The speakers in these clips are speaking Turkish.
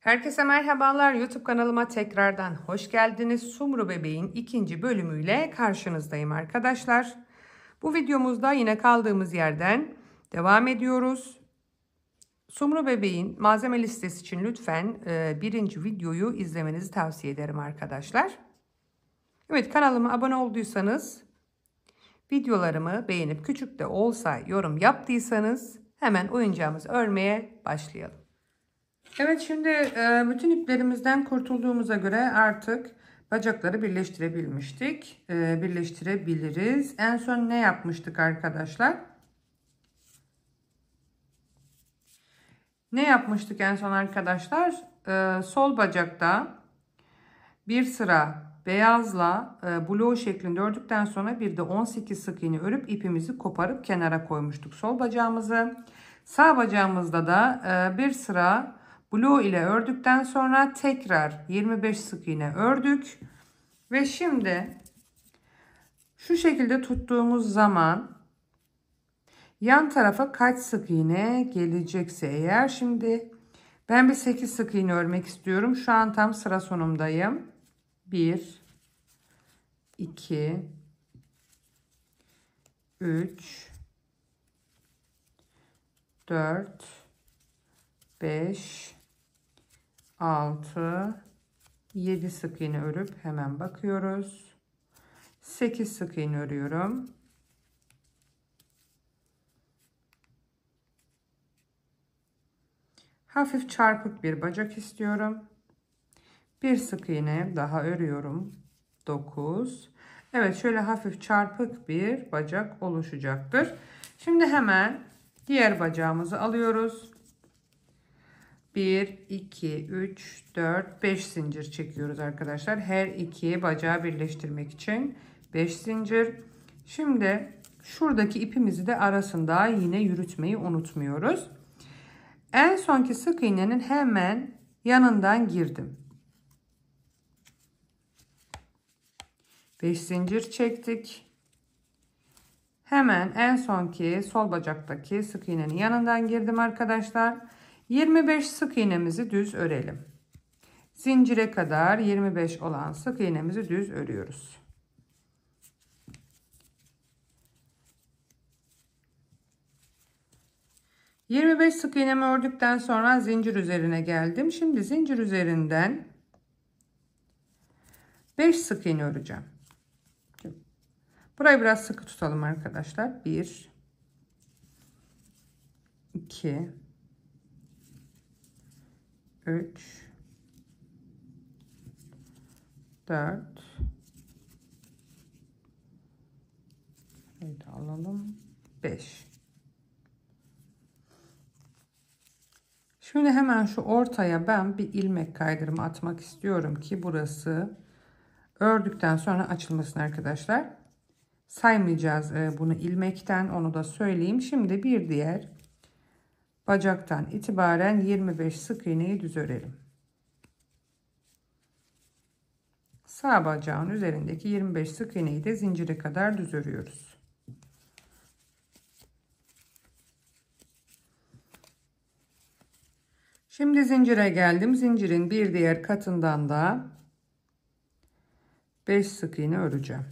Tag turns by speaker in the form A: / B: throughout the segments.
A: Herkese merhabalar. YouTube kanalıma tekrardan hoş geldiniz. Sumru Bebeğin ikinci bölümüyle karşınızdayım arkadaşlar. Bu videomuzda yine kaldığımız yerden devam ediyoruz. Sumru Bebeğin malzeme listesi için lütfen birinci videoyu izlemenizi tavsiye ederim arkadaşlar. Evet, kanalıma abone olduysanız, videolarımı beğenip küçük de olsa yorum yaptıysanız hemen oyuncağımızı örmeye başlayalım. Evet, şimdi bütün iplerimizden kurtulduğumuza göre artık bacakları birleştirebilmiştik. Birleştirebiliriz. En son ne yapmıştık arkadaşlar? Ne yapmıştık en son arkadaşlar? Sol bacakta bir sıra beyazla bloğu şeklinde ördükten sonra bir de 18 sık iğne örüp ipimizi koparıp kenara koymuştuk sol bacağımızı. Sağ bacağımızda da bir sıra bloğu ile ördükten sonra tekrar 25 sık iğne ördük. Ve şimdi şu şekilde tuttuğumuz zaman yan tarafa kaç sık iğne gelecekse eğer, şimdi ben bir 8 sık iğne örmek istiyorum. Şu an tam sıra sonundayım. 1 2 3 4 5 6 7 sık iğne örüp hemen bakıyoruz. 8 sık iğne örüyorum. Hafif çarpık bir bacak istiyorum. Bir sık iğne daha örüyorum. 9. Evet, şöyle hafif çarpık bir bacak oluşacaktır. Şimdi hemen diğer bacağımızı alıyoruz. 1 2 3 4 5 zincir çekiyoruz arkadaşlar. Her iki bacağı birleştirmek için 5 zincir. Şimdi şuradaki ipimizi de arasında yine yürütmeyi unutmuyoruz. En sonki sık iğnenin hemen yanından girdim. 5 zincir çektik. Hemen en sonki sol bacaktaki sık iğnenin yanından girdim arkadaşlar. 25 sık iğnemizi düz örelim. Zincire kadar 25 olan sık iğnemizi düz örüyoruz. ...25 sık iğnemi ördükten sonra zincir üzerine geldim. Şimdi zincir üzerinden 5 sık iğne öreceğim. Burayı biraz sıkı tutalım arkadaşlar. 1 2 3 4 şöyle alalım, 5. Şimdi hemen şu ortaya ben bir ilmek kaydırımı atmak istiyorum ki burası ördükten sonra açılmasın arkadaşlar. Saymayacağız bunu ilmekten, onu da söyleyeyim. Şimdi bir diğer bacaktan itibaren 25 sık iğneyi düz örelim. Sağ bacağın üzerindeki 25 sık iğneyi de zincire kadar düz örüyoruz. Şimdi zincire geldim. Zincirin bir diğer katından da 5 sık iğne öreceğim.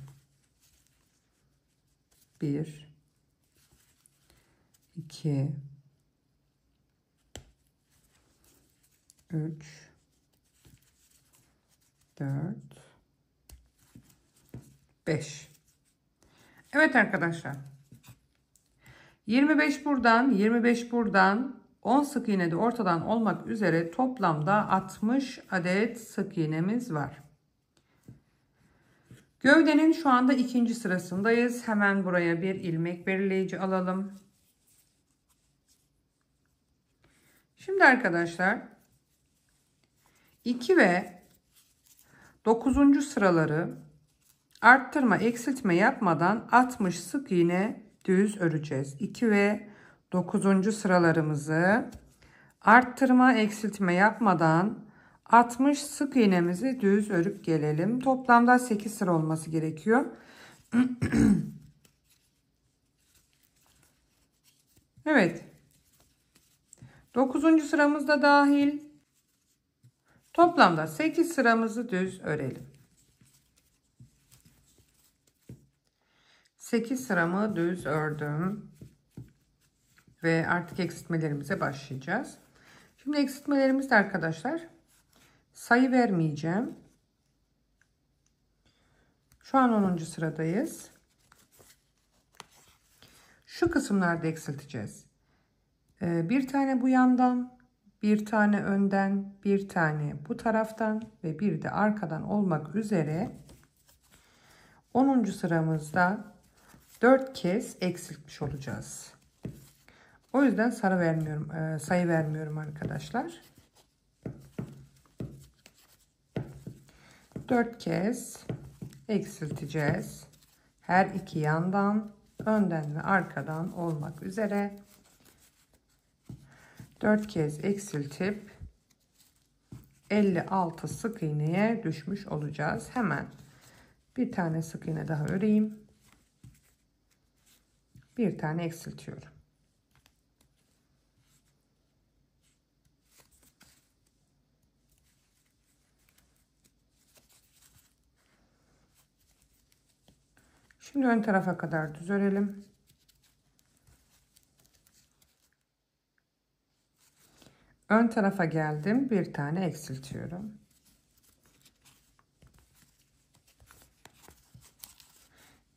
A: 1 2 3 4 5. Evet arkadaşlar, 25 buradan 25 buradan 10 sık iğne de ortadan olmak üzere toplamda 60 adet sık iğnemiz var. Gövdenin şu anda ikinci sırasındayız. Hemen buraya bir ilmek belirleyici alalım. Şimdi arkadaşlar 2 ve 9. sıraları arttırma eksiltme yapmadan 60 sık iğne düz öreceğiz. 2 ve 9. sıralarımızı arttırma eksiltme yapmadan 60 sık iğnemizi düz örüp gelelim. Toplamda 8 sıra olması gerekiyor. Evet. 9. sıramızda dahil. Toplamda 8 sıramızı düz örelim. 8 sıramı düz ördüm. Ve artık eksiltmelerimize başlayacağız. Şimdi eksiltmelerimizde arkadaşlar sayı vermeyeceğim. Şu an 10. sıradayız. Şu kısımlarda eksilteceğiz. Bir tane bu yandan, bir tane önden, bir tane bu taraftan ve bir de arkadan olmak üzere 10. sıramızda 4 kez eksiltmiş olacağız. O yüzden sayı vermiyorum arkadaşlar. 4 kez eksilteceğiz. Her iki yandan, önden ve arkadan olmak üzere 4 kez eksiltip 56 sık iğneye düşmüş olacağız. Hemen bir tane sık iğne daha öreyim. Bir tane eksiltiyorum. Şimdi ön tarafa kadar düz örelim. Ön tarafa geldim. Bir tane eksiltiyorum.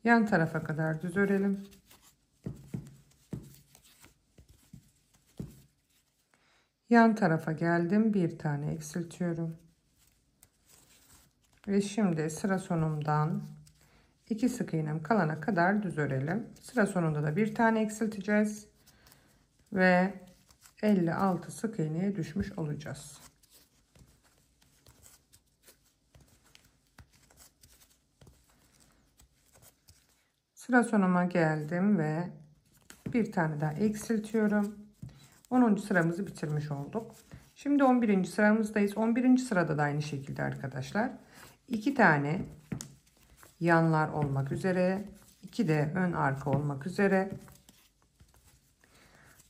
A: Yan tarafa kadar düz örelim. Yan tarafa geldim. Bir tane eksiltiyorum. Ve şimdi sıra sonumdan 2 sık iğnem kalana kadar düz örelim. Sıra sonunda da bir tane eksilteceğiz. Ve 56 sık iğneye düşmüş olacağız. Sıra sonuma geldim ve bir tane daha eksiltiyorum. 10. sıramızı bitirmiş olduk. Şimdi 11. sıramızdayız. 11. sırada da aynı şekilde arkadaşlar. 2 tane yanlar olmak üzere, 2 de ön arka olmak üzere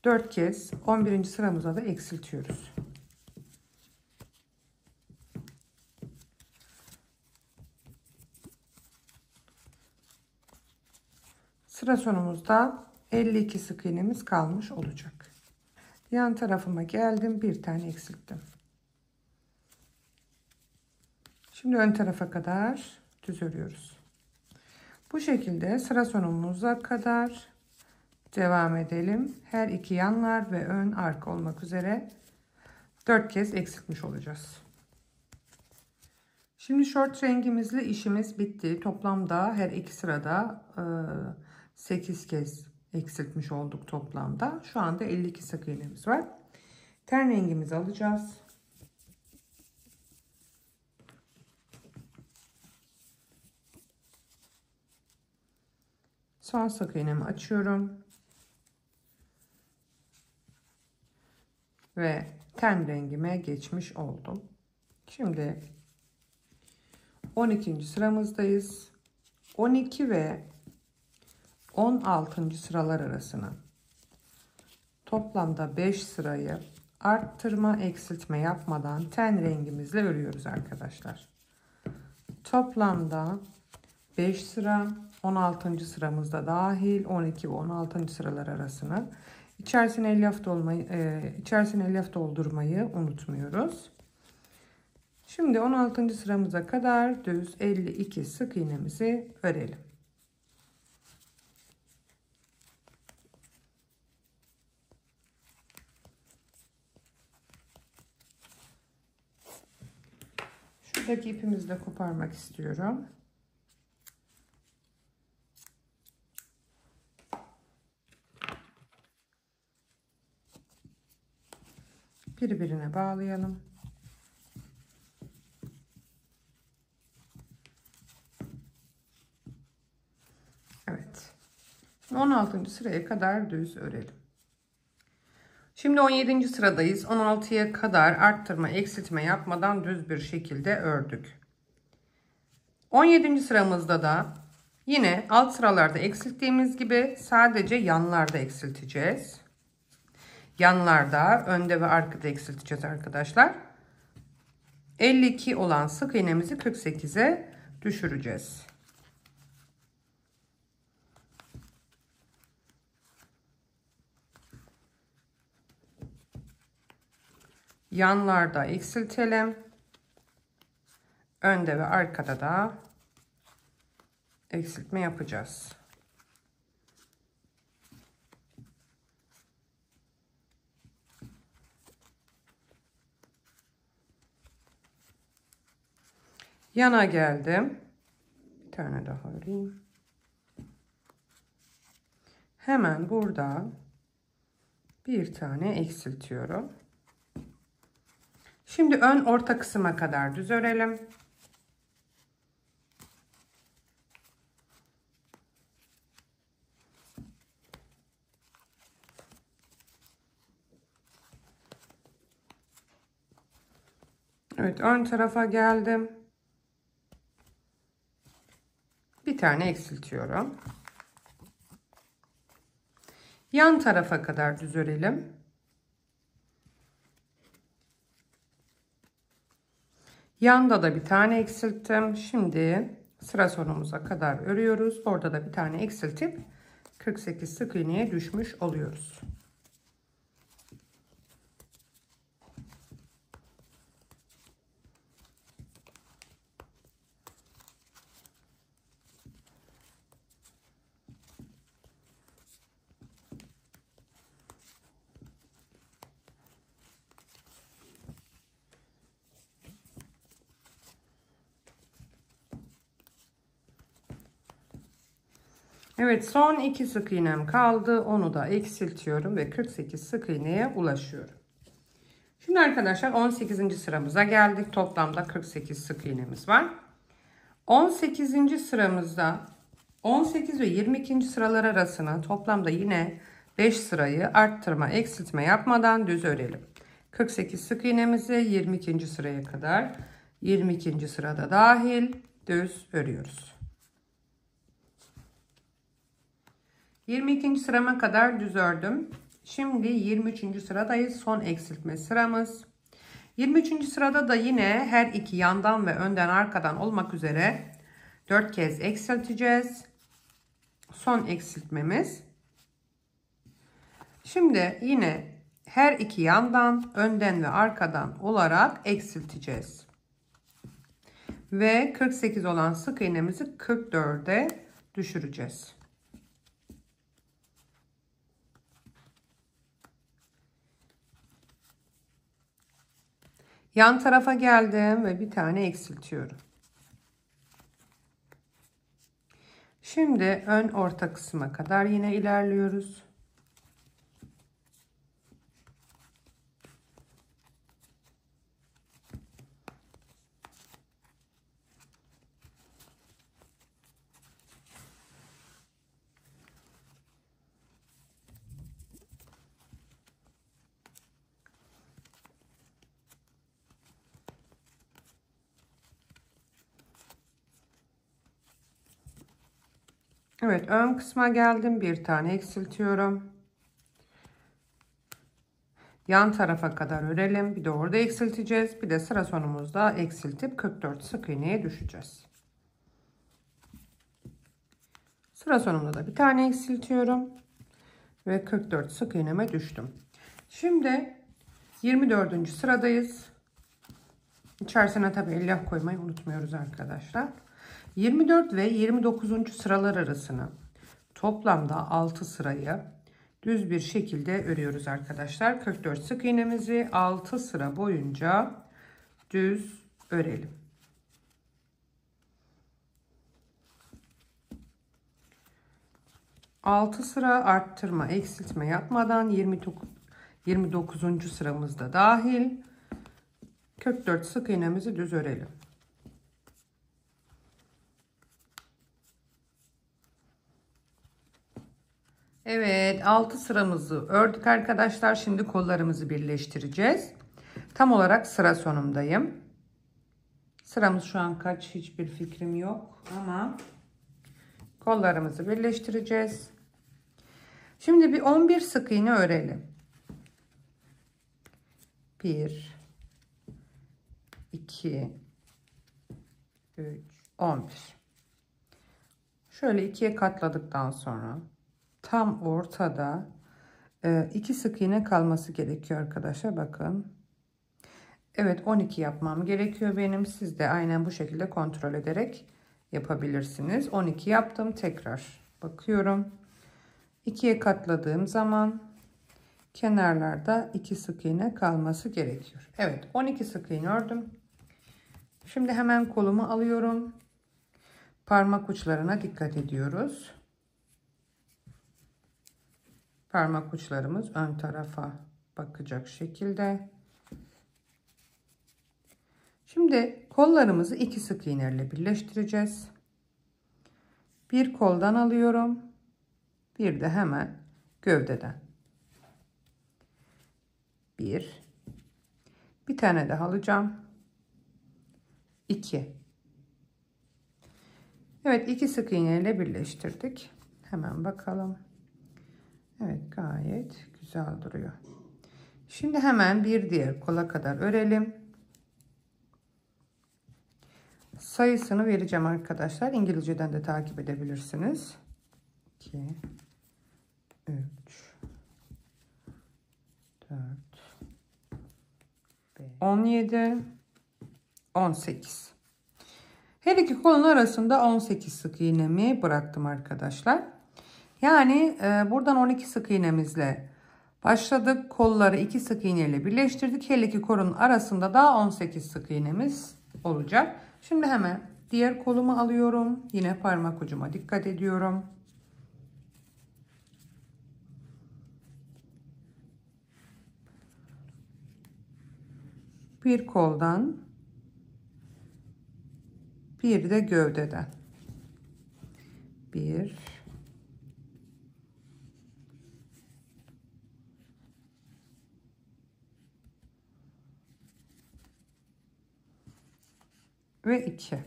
A: 4 kez 11. sıramıza da eksiltiyoruz. Sıra sonumuzda 52 sık iğnemiz kalmış olacak. Yan tarafıma geldim, bir tane eksilttim. Şimdi ön tarafa kadar düz örüyoruz. Bu şekilde sıra sonumuza kadar devam edelim. Her iki yanlar ve ön arka olmak üzere 4 kez eksiltmiş olacağız. Şimdi short rengimizle işimiz bitti. Toplamda her iki sırada 8 kez eksiltmiş olduk toplamda. Şu anda 52 sık iğnemiz var. Ten rengimizi alacağız. Son sık iğnemi açıyorum. Ve ten rengime geçmiş oldum. Şimdi 12. sıramızdayız. 12 ve 16. sıralar arasına toplamda 5 sırayı arttırma eksiltme yapmadan ten rengimizle örüyoruz arkadaşlar. Toplamda 5 sıra, 16. sıramızda dahil 12 ve 16. sıralar arasını içerisine elyaf doldurmayı unutmuyoruz. Şimdi 16. sıramıza kadar düz 52 sık iğnemizi örelim. Şuradaki ipimizi de koparmak istiyorum. Birbirine bağlayalım. Evet. 16. sıraya kadar düz örelim. Şimdi 17. sıradayız. 16'ya kadar arttırma, eksiltme yapmadan düz bir şekilde ördük. 17. sıramızda da yine alt sıralarda eksilttiğimiz gibi sadece yanlarda eksilteceğiz. Yanlarda, önde ve arkada eksilteceğiz arkadaşlar. 52 olan sık iğnemizi 48'e düşüreceğiz. Yanlarda eksiltelim. Önde ve arkada da eksiltme yapacağız. Yana geldim. Bir tane daha öreyim. Hemen burada bir tane eksiltiyorum. Şimdi ön orta kısma kadar düz örelim. Evet, ön tarafa geldim. Bir tane eksiltiyorum. Yan tarafa kadar düz örelim. Yanda da bir tane eksilttim. Şimdi sıra sonumuza kadar örüyoruz. Orada da bir tane eksiltip 48 sık iğneye düşmüş oluyoruz. Evet, son 2 sık iğnem kaldı. Onu da eksiltiyorum ve 48 sık iğneye ulaşıyorum. Şimdi arkadaşlar 18. sıramıza geldik. Toplamda 48 sık iğnemiz var. 18. sıramızda 18 ve 22. sıralar arasına toplamda yine 5 sırayı arttırma, eksiltme yapmadan düz örelim. 48 sık iğnemizi 22. sıraya kadar 22. sırada dahil düz örüyoruz. 22. sırama kadar düz ördüm. Şimdi 23. sıradayız. Son eksiltme sıramız. 23. sırada da yine her iki yandan ve önden arkadan olmak üzere 4 kez eksilteceğiz. Son eksiltmemiz. Şimdi yine her iki yandan, önden ve arkadan olarak eksilteceğiz. Ve 48 olan sık iğnemizi 44'e düşüreceğiz. Yan tarafa geldim ve bir tane eksiltiyorum. Şimdi ön orta kısma kadar yine ilerliyoruz. Evet, ön kısma geldim. Bir tane eksiltiyorum. Yan tarafa kadar örelim. Bir de orada eksilteceğiz. Bir de sıra sonumuzda eksiltip 44 sık iğneye düşeceğiz. Sıra sonunda da bir tane eksiltiyorum. Ve 44 sık iğneme düştüm. Şimdi 24. sıradayız. İçerisine tabi elyaf koymayı unutmuyoruz arkadaşlar. 24 ve 29. sıralar arasını toplamda 6 sırayı düz bir şekilde örüyoruz arkadaşlar. 44 sık iğnemizi 6 sıra boyunca düz örelim. Altı sıra arttırma, eksiltme yapmadan 29. sıramızda dahil 44 sık iğnemizi düz örelim. Evet, 6 sıramızı ördük arkadaşlar. Şimdi kollarımızı birleştireceğiz. Tam olarak sıra sonundayım. Sıramız şu an kaç hiçbir fikrim yok ama kollarımızı birleştireceğiz. Şimdi bir 11 sık iğne örelim. 1 2, 3, 11. Şöyle ikiye katladıktan sonra tam ortada 2 sık iğne kalması gerekiyor arkadaşlar. Bakın. Evet, 12 yapmam gerekiyor benim. Siz de aynen bu şekilde kontrol ederek yapabilirsiniz. 12 yaptım. Tekrar bakıyorum. 2'ye katladığım zaman kenarlarda 2 sık iğne kalması gerekiyor. Evet, 12 sık iğne ördüm. Şimdi hemen kolumu alıyorum. Parmak uçlarına dikkat ediyoruz. Parmak uçlarımız ön tarafa bakacak şekilde. Şimdi kollarımızı 2 sık iğne ile birleştireceğiz. Bir koldan alıyorum. Bir de hemen gövdeden. Bir tane daha alacağım. 2. Evet, 2 sık iğne ile birleştirdik. Hemen bakalım. Evet, gayet güzel duruyor. Şimdi hemen bir diğer kola kadar örelim. Sayısını vereceğim arkadaşlar. İngilizceden de takip edebilirsiniz. 2, 3, 4, 5, 17, 18. Her iki kolun arasında 18 sık iğnemi bıraktım arkadaşlar. Yani buradan 12 sık iğnemizle başladık. Kolları 2 sık iğne ile birleştirdik. Her iki kolun arasında da 18 sık iğnemiz olacak. Şimdi hemen diğer kolumu alıyorum. Yine parmak ucuma dikkat ediyorum. Bir koldan, bir de gövdeden. 1, ve 2.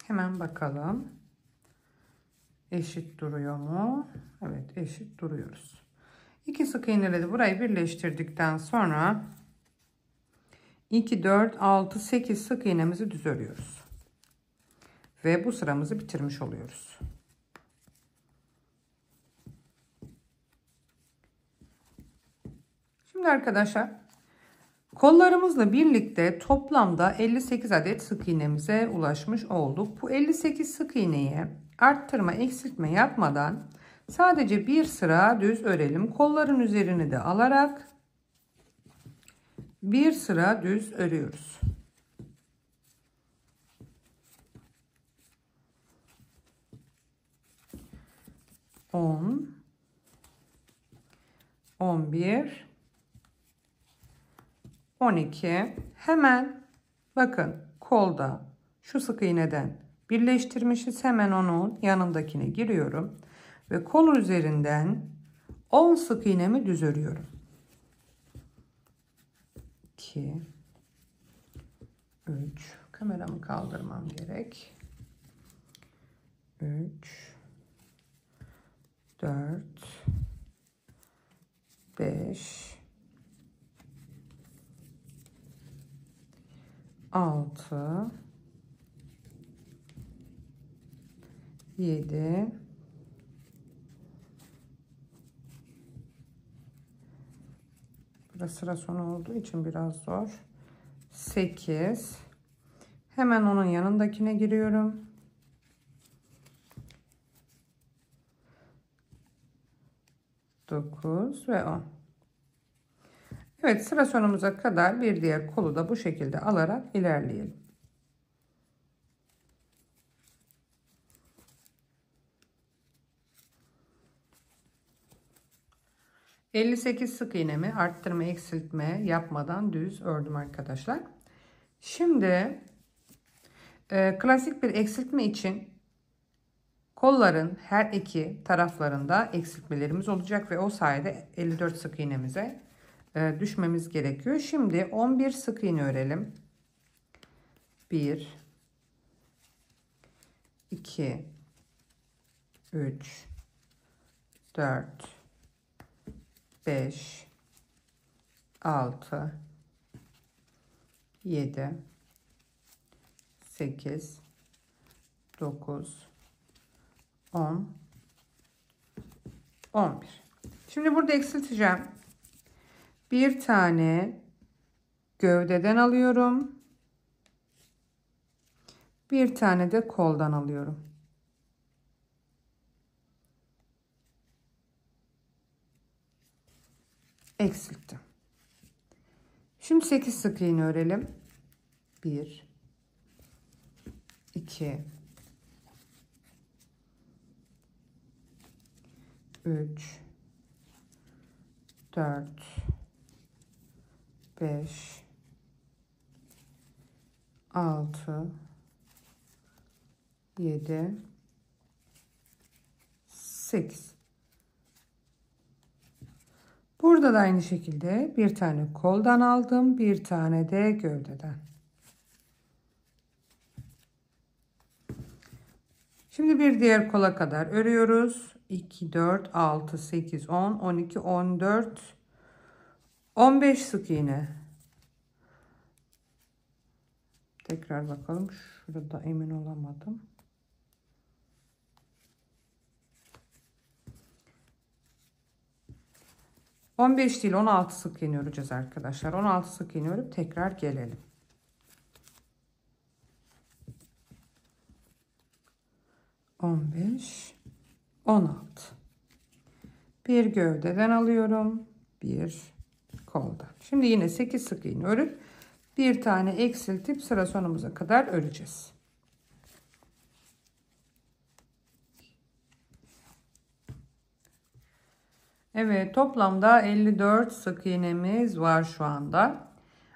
A: Hemen bakalım. Eşit duruyor mu? Evet, eşit duruyoruz. 2 sık iğneyle de burayı birleştirdikten sonra 2, 4, 6, 8 sık iğnemizi düz örüyoruz. Ve bu sıramızı bitirmiş oluyoruz. Şimdi arkadaşlar kollarımızla birlikte toplamda 58 adet sık iğnemize ulaşmış olduk. Bu 58 sık iğneyi arttırma, eksiltme yapmadan sadece bir sıra düz örelim. Kolların üzerini de alarak bir sıra düz örüyoruz. On, 11, 12. Hemen bakın kolda şu sık iğneden birleştirmişiz. Hemen onun yanındakine giriyorum ve kol üzerinden 10 sık iğnemi düz örüyorum. 2, 3. Kameramı kaldırmam gerek. 3, 4, 5, 6, 7, sıra sonu olduğu için biraz zor. 8. Hemen onun yanındakine giriyorum. 9 ve 10. Evet, sıra sonumuza kadar bir diğer kolu da bu şekilde alarak ilerleyelim. ...58 sık iğnemi arttırma eksiltme yapmadan düz ördüm arkadaşlar. Şimdi klasik bir eksiltme için kolların her iki taraflarında eksiltmelerimiz olacak ve o sayede 54 sık iğnemize düşmemiz gerekiyor. Şimdi 11 sık iğne örelim. 1, 2, 3, 4, 5, 6, 7, 8, 9, 10, 11. Şimdi burada eksilteceğim. Bir tane gövdeden alıyorum. Bir tane de koldan alıyorum. Eksilttim. Şimdi 8 sık iğne örelim. 1, 2, 3, 4, 5, 6, 7, 8. Burada da aynı şekilde bir tane koldan aldım, bir tane de gövdeden. Şimdi bir diğer kola kadar örüyoruz. 2, 4, 6, 8, 10, 12, 14, 15 sık iğne. Tekrar bakalım. Şurada emin olamadım. ...15 değil 16 sık iğne öreceğiz arkadaşlar. 16 sık iğne örüp tekrar gelelim. ...15... ...16... ...bir gövdeden alıyorum... ...bir koldan. Şimdi yine 8 sık iğne örüp... ...bir tane eksiltip sıra sonumuza kadar öreceğiz. Evet, toplamda 54 sık iğnemiz var şu anda.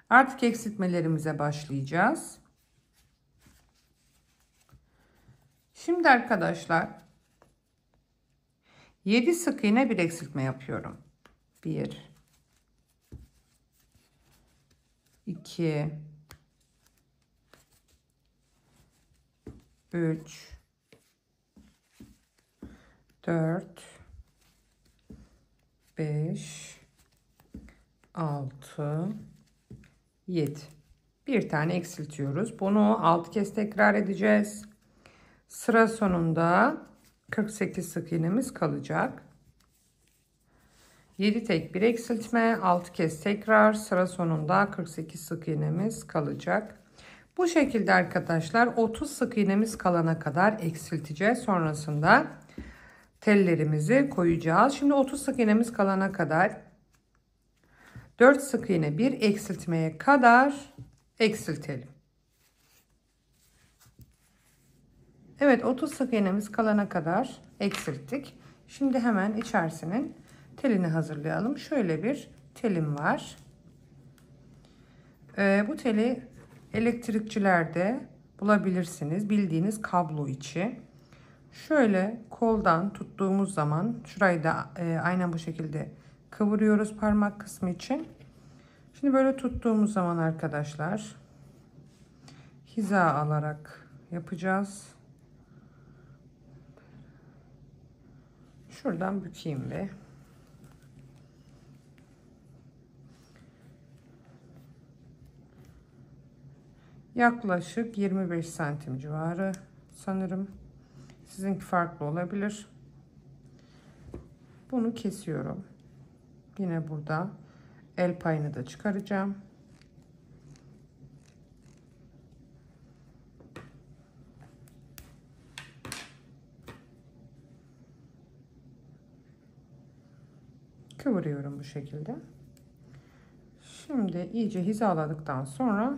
A: Artık eksiltmelerimize başlayacağız. Şimdi arkadaşlar 7 sık iğne bir eksiltme yapıyorum. 1, 2, 3, 4, 5, 6, 7. Bir tane eksiltiyoruz. Bunu 6 kez tekrar edeceğiz. Sıra sonunda 48 sık iğnemiz kalacak. 7 tek bir eksiltme, 6 kez tekrar, sıra sonunda 48 sık iğnemiz kalacak. Bu şekilde arkadaşlar 30 sık iğnemiz kalana kadar eksilteceğiz. Sonrasında tellerimizi koyacağız. Şimdi 30 sık iğnemiz kalana kadar 4 sık iğne bir eksiltmeye kadar eksiltelim. Evet, 30 sık iğnemiz kalana kadar eksilttik. Şimdi hemen içerisinin telini hazırlayalım. Şöyle bir telim var. Bu teli elektrikçilerde bulabilirsiniz. Bildiğiniz kablo içi. Şöyle koldan tuttuğumuz zaman şurayı da aynen bu şekilde kıvırıyoruz parmak kısmı için. Şimdi böyle tuttuğumuz zaman arkadaşlar hiza alarak yapacağız. Şuradan bükeyim bir. Yaklaşık 25 santim civarı sanırım. Sizinki farklı olabilir. Bunu kesiyorum. Yine burada el payını da çıkaracağım. Kıvırıyorum bu şekilde. Şimdi iyice hizaladıktan sonra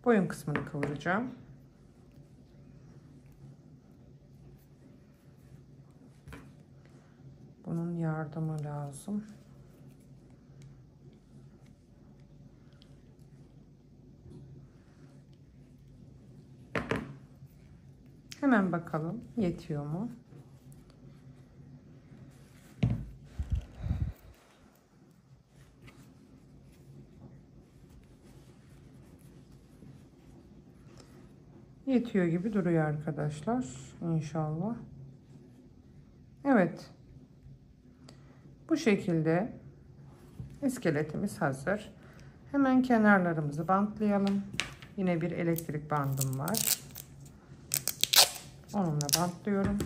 A: boyun kısmını kıvıracağım. Bunun yardımı lazım. Hemen bakalım yetiyor mu? Yetiyor gibi duruyor arkadaşlar. İnşallah. Evet. Bu şekilde iskeletimiz hazır. Hemen kenarlarımızı bantlayalım. Yine bir elektrik bandım var. Onunla bantlıyorum.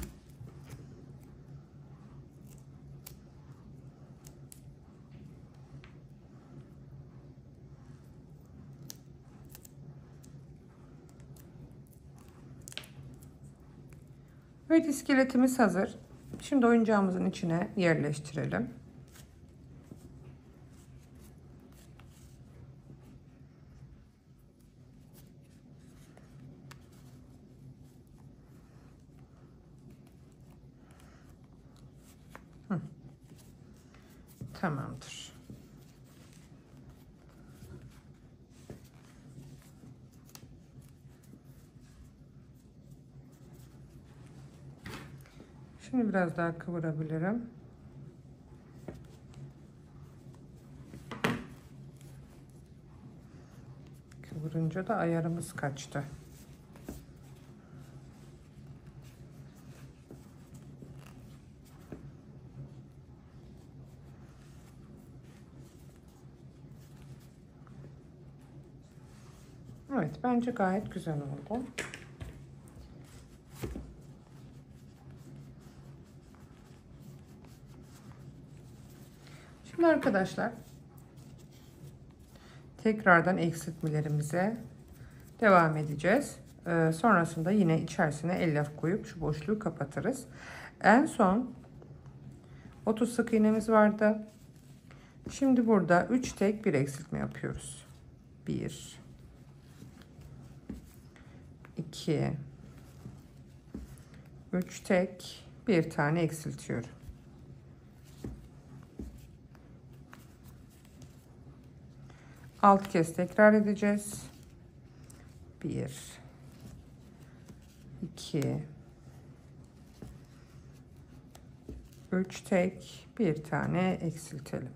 A: Evet, iskeletimiz hazır. Şimdi oyuncağımızın içine yerleştirelim. Tamamdır. Şimdi biraz daha kıvırabilirim. Kıvırınca da ayarımız kaçtı. Evet, bence gayet güzel oldu. Şimdi arkadaşlar tekrardan eksiltmelerimize devam edeceğiz. Sonrasında yine içerisine elyaf koyup şu boşluğu kapatırız. En son 30 sık iğnemiz vardı. Şimdi burada 3 tek bir eksiltme yapıyoruz. 1 2 3 tek bir tane eksiltiyorum. Alt kez tekrar edeceğiz. 1 2 3 tek bir tane eksiltelim.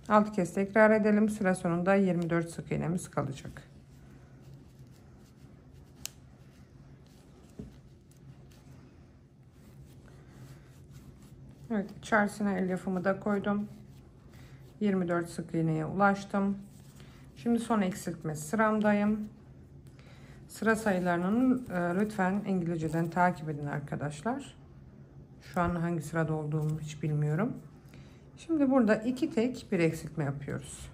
A: 6 kez tekrar edelim. Sıra sonunda 24 sık iğnemiz kalacak. Evet, içerisine elyafımı da koydum. 24 sık iğneye ulaştım. Şimdi son eksiltme sıramdayım. Sıra sayılarını lütfen İngilizceden takip edin arkadaşlar. Şu an hangi sırada olduğumu hiç bilmiyorum. Şimdi burada 2 tek bir eksiltme yapıyoruz.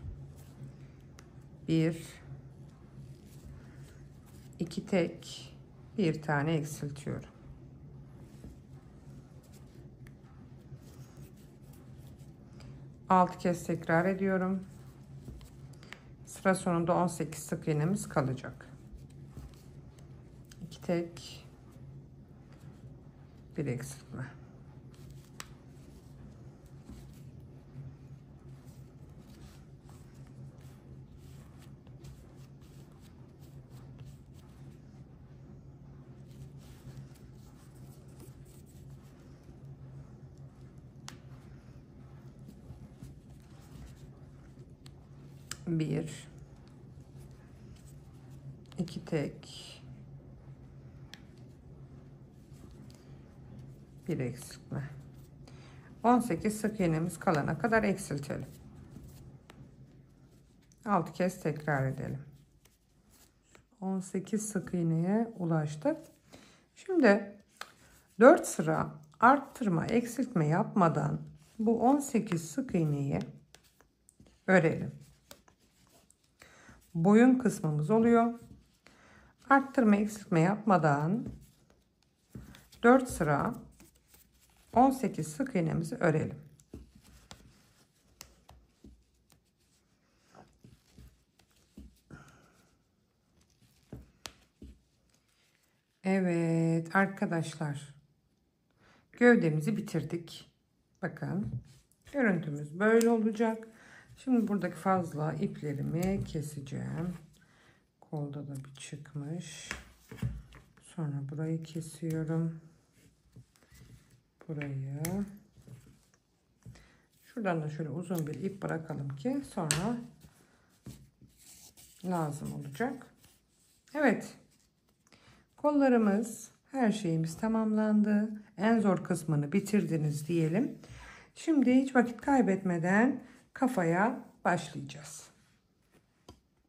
A: 1 2 tek bir tane eksiltiyorum. Altı kez tekrar ediyorum. Sıra sonunda 18 sık iğnemiz kalacak. 2 tek bir eksiltme. Bir, iki tek, bir eksiltme. 18 sık iğnemiz kalana kadar eksiltelim. 6 kez tekrar edelim. 18 sık iğneye ulaştık. Şimdi 4 sıra arttırma, eksiltme yapmadan bu 18 sık iğneyi örelim. Boyun kısmımız oluyor. Arttırma, eksiltme yapmadan 4 sıra 18 sık iğnemizi örelim. Evet arkadaşlar, gövdemizi bitirdik. Bakın görüntümüz böyle olacak. Şimdi buradaki fazla iplerimi keseceğim. Kolda da bir çıkmış. Sonra burayı kesiyorum. Burayı. Şuradan da şöyle uzun bir ip bırakalım ki sonra lazım olacak. Evet. Kollarımız, her şeyimiz tamamlandı. En zor kısmını bitirdiniz diyelim. Şimdi hiç vakit kaybetmeden kafaya başlayacağız.